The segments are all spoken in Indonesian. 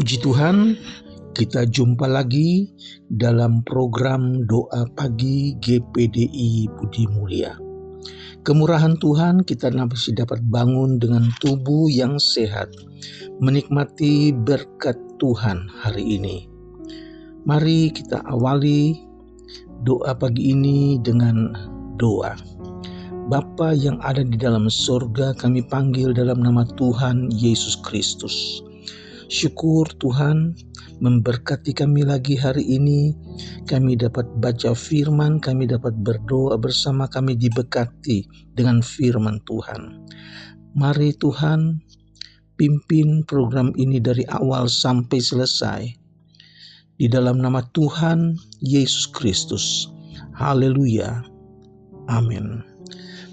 Puji Tuhan, kita jumpa lagi dalam program Doa Pagi GPDI Budi Mulia. Kemurahan Tuhan, kita masih dapat bangun dengan tubuh yang sehat, menikmati berkat Tuhan hari ini. Mari kita awali doa pagi ini dengan doa. Bapa yang ada di dalam surga, kami panggil dalam nama Tuhan Yesus Kristus. Syukur Tuhan memberkati kami lagi hari ini. Kami dapat baca firman, kami dapat berdoa bersama, kami diberkati dengan firman Tuhan. Mari Tuhan pimpin program ini dari awal sampai selesai. Di dalam nama Tuhan Yesus Kristus. Haleluya. Amin.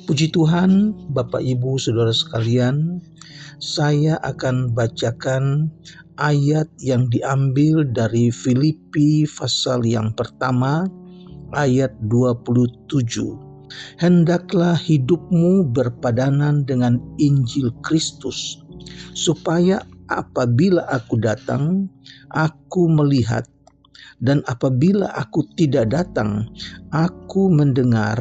Puji Tuhan, Bapak Ibu Saudara sekalian, saya akan bacakan ayat yang diambil dari Filipi pasal yang pertama ayat 27. Hendaklah hidupmu berpadanan dengan Injil Kristus, supaya apabila aku datang, aku melihat, dan apabila aku tidak datang, aku mendengar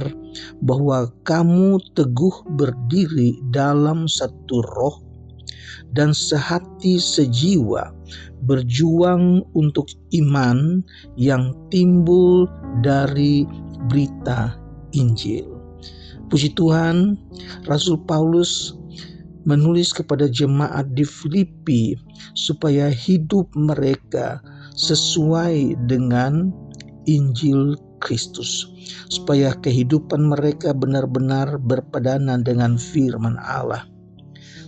bahwa kamu teguh berdiri dalam satu roh dan sehati sejiwa, berjuang untuk iman yang timbul dari berita Injil. Puji Tuhan, Rasul Paulus menulis kepada jemaat di Filipi supaya hidup mereka sesuai dengan Injil Kristus, supaya kehidupan mereka benar-benar berpadanan dengan firman Allah.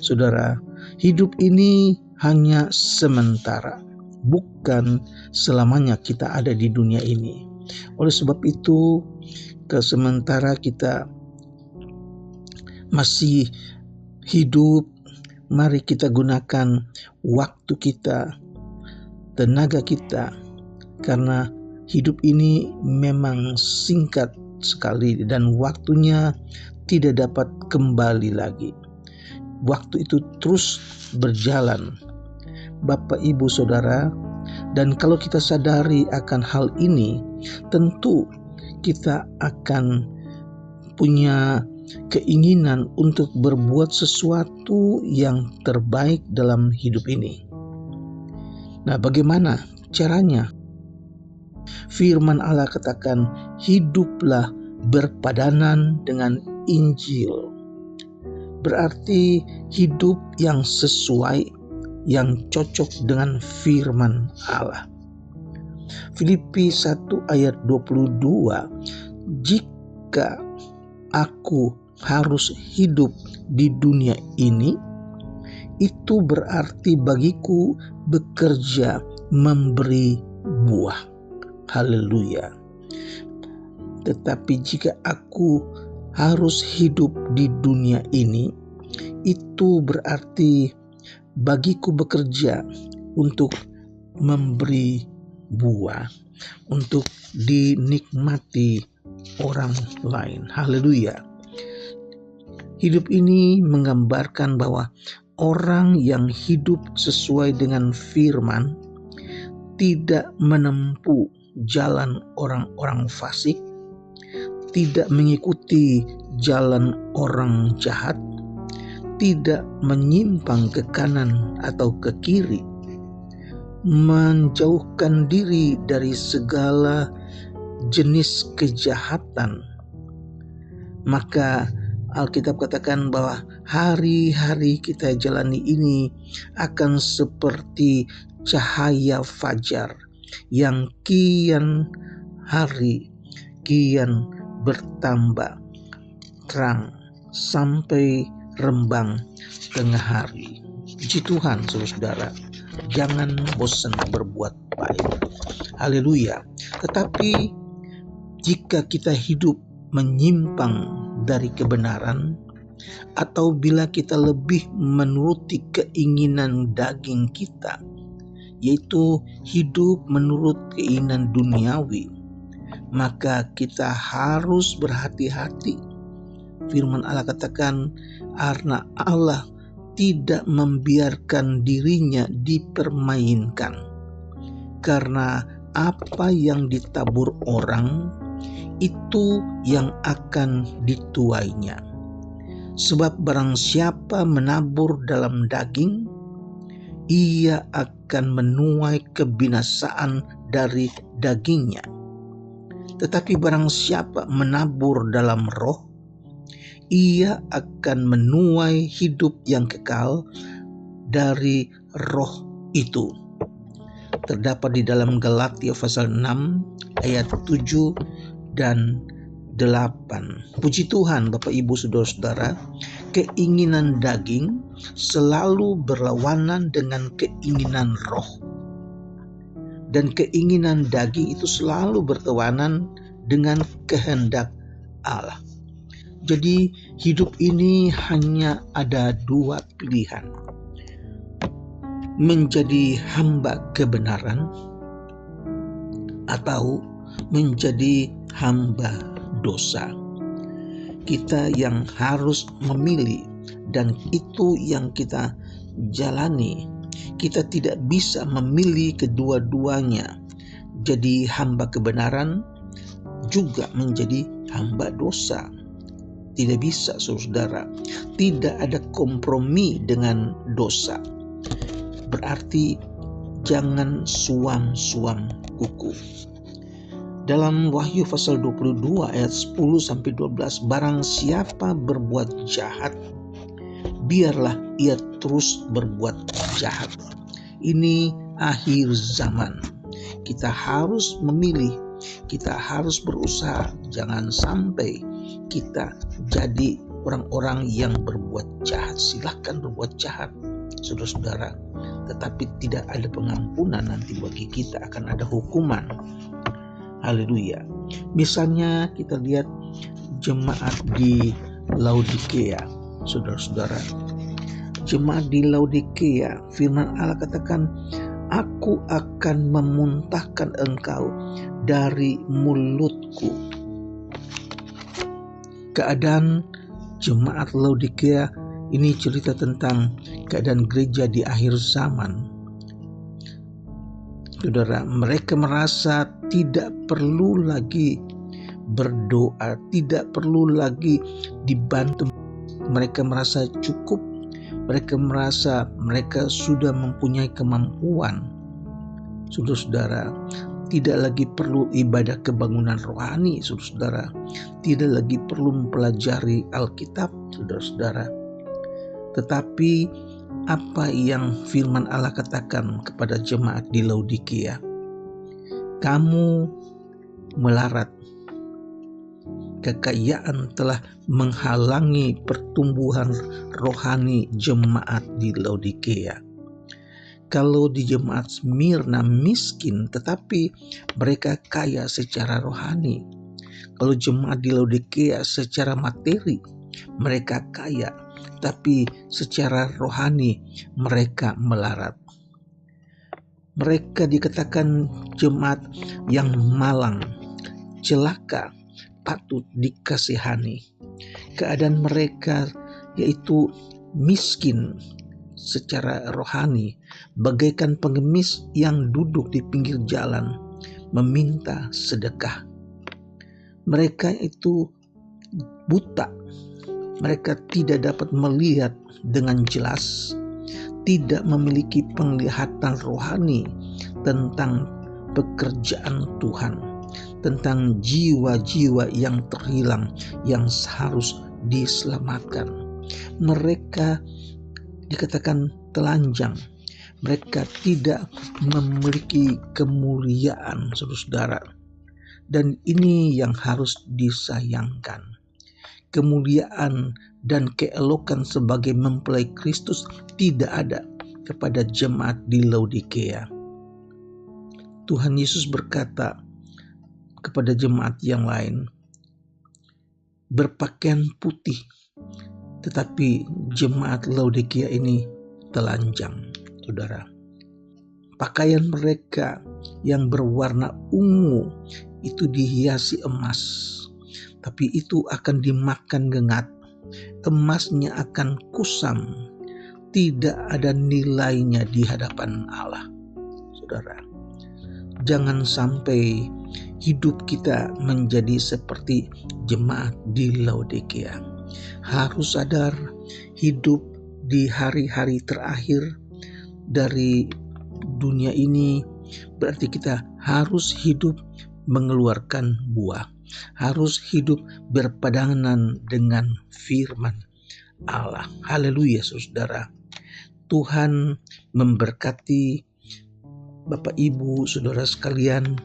Saudara, hidup ini hanya sementara, bukan selamanya kita ada di dunia ini. Oleh sebab itu, sementara kita masih hidup, mari kita gunakan waktu kita, tenaga kita, karena hidup ini memang singkat sekali dan waktunya tidak dapat kembali lagi. Waktu itu terus berjalan, Bapak Ibu Saudara, dan kalau kita sadari akan hal ini, tentu kita akan punya keinginan untuk berbuat sesuatu yang terbaik dalam hidup ini. Nah, bagaimana caranya? Firman Allah katakan, hiduplah berpadanan dengan Injil. Berarti hidup yang sesuai, yang cocok dengan firman Allah. Filipi 1 ayat 22, jika aku harus hidup di dunia ini, itu berarti bagiku bekerja memberi buah. Haleluya. Tetapi jika aku harus hidup di dunia ini, itu berarti bagiku bekerja untuk memberi buah, untuk dinikmati orang lain. Haleluya. Hidup ini menggambarkan bahwa orang yang hidup sesuai dengan firman tidak menempuh jalan orang-orang fasik, tidak mengikuti jalan orang jahat, tidak menyimpang ke kanan atau ke kiri, menjauhkan diri dari segala jenis kejahatan. Maka Alkitab katakan bahwa hari-hari kita jalani ini akan seperti cahaya fajar yang kian hari kian bertambah terang sampai rembang tengah hari. Puji Tuhan, saudara, jangan bosan berbuat baik. Haleluya. Tetapi jika kita hidup menyimpang dari kebenaran, atau bila kita lebih menuruti keinginan daging kita, yaitu hidup menurut keinginan duniawi, maka kita harus berhati-hati. Firman Allah katakan, karena Allah tidak membiarkan dirinya dipermainkan. Karena apa yang ditabur orang, itu yang akan dituainya. Sebab barang siapa menabur dalam daging, ia akan menuai kebinasaan dari dagingnya. Tetapi barang siapa menabur dalam roh, ia akan menuai hidup yang kekal dari roh itu. Terdapat di dalam Galatia pasal 6 ayat 7 dan 8. Puji Tuhan Bapak Ibu Saudara-saudara, keinginan daging selalu berlawanan dengan keinginan roh. Dan keinginan daging itu selalu berlawanan dengan kehendak Allah. Jadi hidup ini hanya ada dua pilihan. Menjadi hamba kebenaran atau menjadi hamba dosa. Kita yang harus memilih, dan itu yang kita jalani. Kita tidak bisa memilih kedua-duanya. Jadi hamba kebenaran juga menjadi hamba dosa. Tidak bisa, saudara. Tidak ada kompromi dengan dosa. Berarti jangan suam-suam kuku. Dalam Wahyu pasal 22 ayat 10-12, barang siapa berbuat jahat, biarlah ia terus berbuat jahat. Ini akhir zaman. Kita harus memilih, kita harus berusaha. Jangan sampai kita jadi orang-orang yang berbuat jahat. Silahkan berbuat jahat, saudara-saudara, tetapi tidak ada pengampunan nanti bagi kita, akan ada hukuman. Haleluya. Misalnya kita lihat jemaat di Laodikea, saudara-saudara. Jemaat di Laodikea, firman Allah katakan, aku akan memuntahkan engkau dari mulutku. Keadaan jemaat Laodikea ini cerita tentang keadaan gereja di akhir zaman. Saudara, mereka merasa tidak perlu lagi berdoa, tidak perlu lagi dibantu. Mereka merasa cukup, mereka merasa mereka sudah mempunyai kemampuan. Saudara-saudara, tidak lagi perlu ibadah kebangunan rohani, saudara-saudara. Tidak lagi perlu mempelajari Alkitab, saudara-saudara. Tetapi apa yang firman Allah katakan kepada jemaat di Laodikea? Kamu melarat. Kekayaan telah menghalangi pertumbuhan rohani jemaat di Laodikea. Kalau di jemaat Smyrna miskin, tetapi mereka kaya secara rohani. Kalau jemaat di Laodikea secara materi, mereka kaya, tapi secara rohani mereka melarat. Mereka dikatakan jemaat yang malang, celaka, patut dikasihani. Keadaan mereka yaitu miskin secara rohani, bagaikan pengemis yang duduk di pinggir jalan meminta sedekah. Mereka itu buta. Mereka tidak dapat melihat dengan jelas, tidak memiliki penglihatan rohani tentang pekerjaan Tuhan, tentang jiwa-jiwa yang terhilang yang harus diselamatkan. Mereka dikatakan telanjang. Mereka tidak memiliki kemuliaan, saudara-saudara. Dan ini yang harus disayangkan. Kemuliaan dan keelokan sebagai mempelai Kristus tidak ada kepada jemaat di Laodikea. Tuhan Yesus berkata kepada jemaat yang lain, berpakaian putih, tetapi jemaat Laodikea ini telanjang, saudara. Pakaian mereka yang berwarna ungu itu dihiasi emas, tapi itu akan dimakan gengat. Emasnya akan kusam, tidak ada nilainya di hadapan Allah. Saudara, jangan sampai hidup kita menjadi seperti jemaat di Laodikia. Harus sadar, hidup di hari-hari terakhir dari dunia ini berarti kita harus hidup mengeluarkan buah, harus hidup berpadangan dengan firman Allah. Haleluya, saudara. Tuhan memberkati Bapak Ibu, saudara sekalian,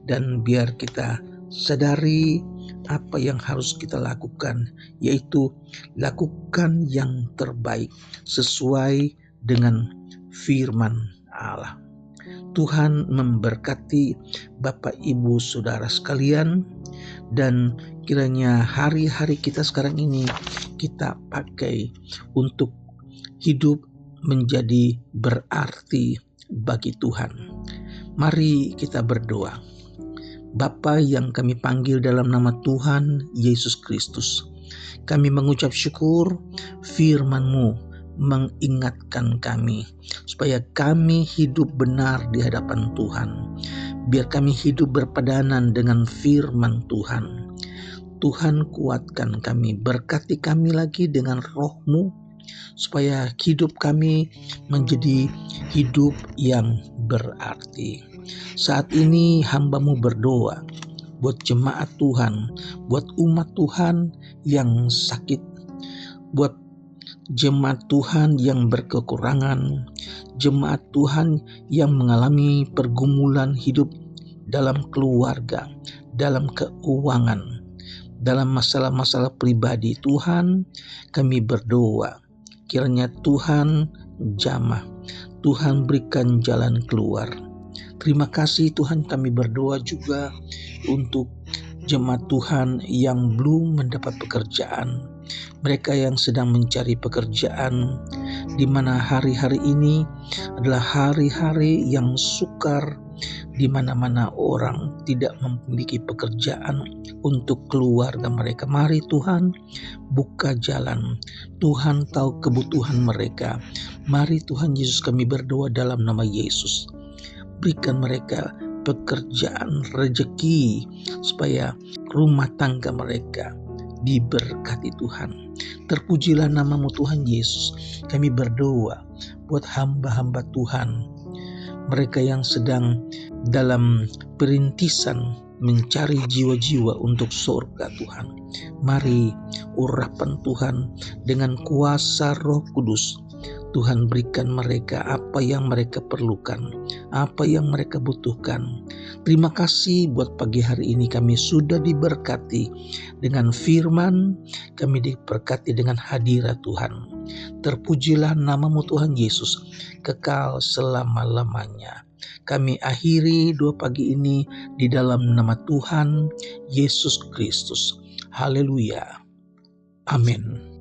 dan biar kita sadari apa yang harus kita lakukan, yaitu lakukan yang terbaik sesuai dengan firman Allah. Tuhan memberkati Bapak Ibu saudara sekalian, dan kiranya hari-hari kita sekarang ini kita pakai untuk hidup menjadi berarti bagi Tuhan. Mari kita berdoa. Bapa yang kami panggil dalam nama Tuhan Yesus Kristus, kami mengucap syukur firman-Mu mengingatkan kami supaya kami hidup benar di hadapan Tuhan. Biar kami hidup berpadanan dengan firman Tuhan. Tuhan, kuatkan kami, berkati kami lagi dengan Roh-Mu supaya hidup kami menjadi hidup yang berarti. Saat ini hamba-Mu berdoa buat jemaat Tuhan, buat umat Tuhan yang sakit, buat jemaat Tuhan yang berkekurangan, jemaat Tuhan yang mengalami pergumulan hidup dalam keluarga, dalam keuangan, dalam masalah-masalah pribadi. Tuhan, kami berdoa, kiranya Tuhan jamah, Tuhan berikan jalan keluar. Terima kasih Tuhan, kami berdoa juga untuk jemaat Tuhan yang belum mendapat pekerjaan, mereka yang sedang mencari pekerjaan, di mana hari-hari ini adalah hari-hari yang sukar, di mana-mana orang tidak memiliki pekerjaan untuk keluarga mereka. Mari Tuhan buka jalan. Tuhan tahu kebutuhan mereka. Mari Tuhan Yesus, kami berdoa dalam nama Yesus. Berikan mereka pekerjaan, rezeki, supaya rumah tangga mereka diberkati Tuhan. Terpujilah nama-Mu Tuhan Yesus. Kami berdoa buat hamba-hamba Tuhan, mereka yang sedang dalam perintisan mencari jiwa-jiwa untuk surga Tuhan. Mari urapan Tuhan dengan kuasa Roh Kudus, Tuhan berikan mereka apa yang mereka perlukan, apa yang mereka butuhkan. Terima kasih buat pagi hari ini kami sudah diberkati dengan firman, kami diberkati dengan hadirat Tuhan. Terpujilah nama-Mu Tuhan Yesus, kekal selama-lamanya. Kami akhiri dua pagi ini di dalam nama Tuhan Yesus Kristus. Haleluya. Amin.